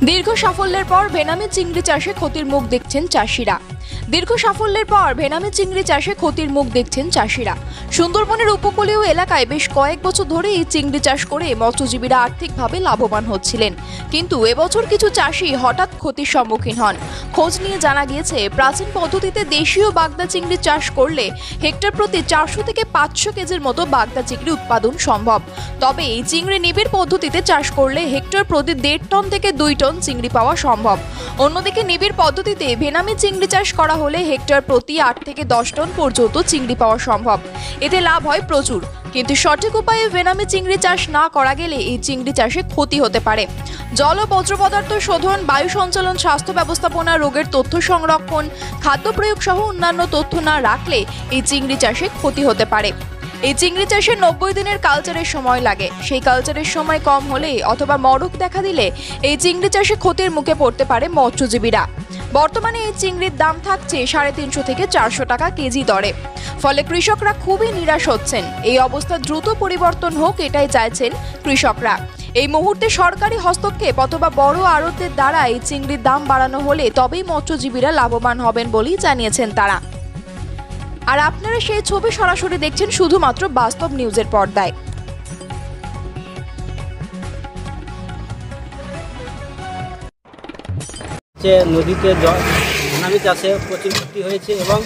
দীর্ঘ সাফল্যের পর ভেনামি চিংড়ি চাষে ক্ষতির মুখ দেখছেন চাষিরা। সুন্দরবনের উপকূলীয় এলাকায় বেশ কয়েক বছর ধরে এই চিংড়ি চাষ করে মৎস্যজীবীরা আর্থিকভাবে লাভবান হচ্ছিলেন, কিন্তু এবছর কিছু চাষি হঠাৎ ক্ষতির সম্মুখীন হন। খোঁজ নিয়ে জানা গিয়েছে, প্রাচীন পদ্ধতিতে দেশীয় বাগদা চিংড়ি চাষ করলে হেক্টর প্রতি 400 থেকে 500 কেজির মতো বাগদা চিংড়ি উৎপাদন সম্ভব। তবে এই চিংড়ি নিবিড় পদ্ধতিতে চাষ করলে হেক্টর প্রতি 1.5 টন থেকে 2 টন চিংড়ি পাওয়া সম্ভব। অন্যদিকে নিবিড় পদ্ধতিতে ভেনামি চিংড়ি চাষ করা হলে হেক্টর প্রতি 8 থেকে 10 টন পর্যন্ত চিংড়ি পাওয়া সম্ভব। এতে লাভ হয় প্রচুর, কিন্তু সঠিক উপায়ে ভেনামি চিংড়ি চাষ না করা গেলে এই চিংড়ি চাষে ক্ষতি হতে পারে। জল ও বর্জ্য পদার্থ শোধন, বায়ু সঞ্চালন, স্বাস্থ্য ব্যবস্থাপনা, রোগের তথ্য সংরক্ষণ, খাদ্য প্রয়োগ সহ অন্যান্য তথ্য না রাখলে এই চিংড়ি চাষে ক্ষতি হতে পারে। এই চিংড়ি চাষে 90 দিনের কালচারের সময় লাগে। সেই কালচারের সময় কম হলে অথবা মরক দেখা দিলে এই চিংড়ি চাষে ক্ষতির মুখে পড়তে পারে মৎস্যজীবীরা। বর্তমানে এই চিংড়ির দাম থাকছে 350 থেকে 400 টাকা কেজি দরে। ফলে কৃষকরা খুবই নিরাশ হচ্ছেন। এই অবস্থা দ্রুত পরিবর্তন হোক, এটাই চাইছেন কৃষকরা। এই মুহূর্তে সরকারি হস্তক্ষেপ অথবা বড় আড়তদের দ্বারা এই চিংড়ির দাম বাড়ানো হলে তবেই মৎস্যজীবীরা লাভবান হবেন বলেই জানিয়েছেন তারা। আর আপনারা সেই ছবি সরাসরি দেখছেন শুধুমাত্র বাস্তব নিউজের পর্দায়। নদীতে ভেনামি চাষে প্রচুর ক্ষতি হয়েছে এবং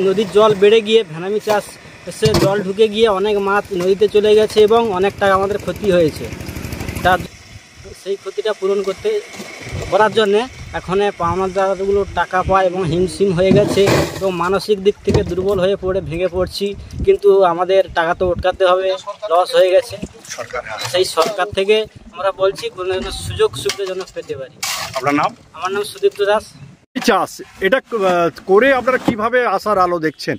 নদীর জল বেড়ে গিয়ে ভেনামি চাষ এসে জল ঢুকে গিয়ে অনেক মাছ নদীতে চলে গেছে এবং অনেক টাকা আমাদের ক্ষতি হয়েছে। তার সেই ক্ষতিটা পূরণ করার জন্যে এখন পাওনাদারগুলো টাকা পায় এবং হিমশিম হয়ে গেছে এবং মানসিক দিক থেকে দুর্বল হয়ে ভেঙে পড়ছি। কিন্তু আমাদের টাকা তো আটকাতে হবে, লস হয়ে গেছে। সেই সরকার থেকে আমরা বলছি কোনো সুযোগ সুবিধা যেন পেতে পারি। আপনার নাম? আমার নাম সুদীপ্ত দাস। চাষ এটা করে আপনারা কিভাবে আশার আলো দেখছেন?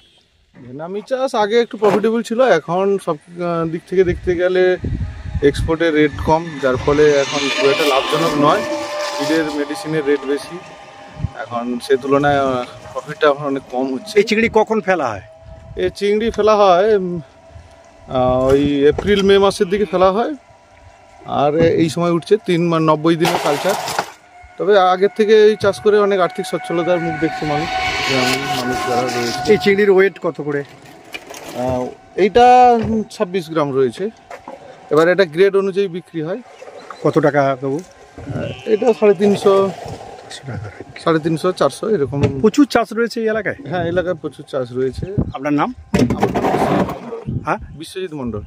ভেনামি চাষ আগে একটু প্রফিটেবল ছিল, এখন সব দিক থেকে দেখতে গেলে এক্সপোর্টের রেট কম, যার ফলে এখন খুব একটা লাভজনক নয়। ফিডের মেডিসিনের রেট বেশি, এখন সে তুলনায় প্রফিটটা এখন অনেক কম হচ্ছে। এই চিংড়ি কখন ফেলা হয়? এই চিংড়ি ফেলা হয় ওই এপ্রিল মে মাসের দিকে ফেলা হয়, আর এই সময় উঠছে 90 দিনের কালচার। তবে আগের থেকে এই চাষ করে অনেক আর্থিক সচ্ছলতার মুখ দেখছে মানুষ যারা রয়েছে। এই চিংড়ির ওয়েট কত করে? এইটা 26 গ্রাম রয়েছে। এবার এটা গ্রেড অনুযায়ী বিক্রি হয়। কত টাকা দেবো? এটা 350, 400 এরকম। প্রচুর চাষ রয়েছে এই এলাকায়? হ্যাঁ, এলাকায় প্রচুর চাষ রয়েছে। আপনার নাম? হ্যাঁ, বিশ্বজিৎ মণ্ডল।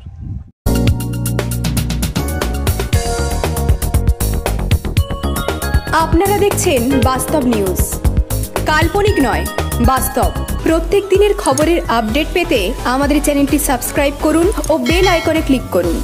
আপনারা দেখছেন বাস্তব নিউজ, কাল্পনিক নয়, বাস্তব। প্রত্যেক দিনের খবরের আপডেট পেতে আমাদের চ্যানেলটি সাবস্ক্রাইব করুন ও বেল আইকনে ক্লিক করুন।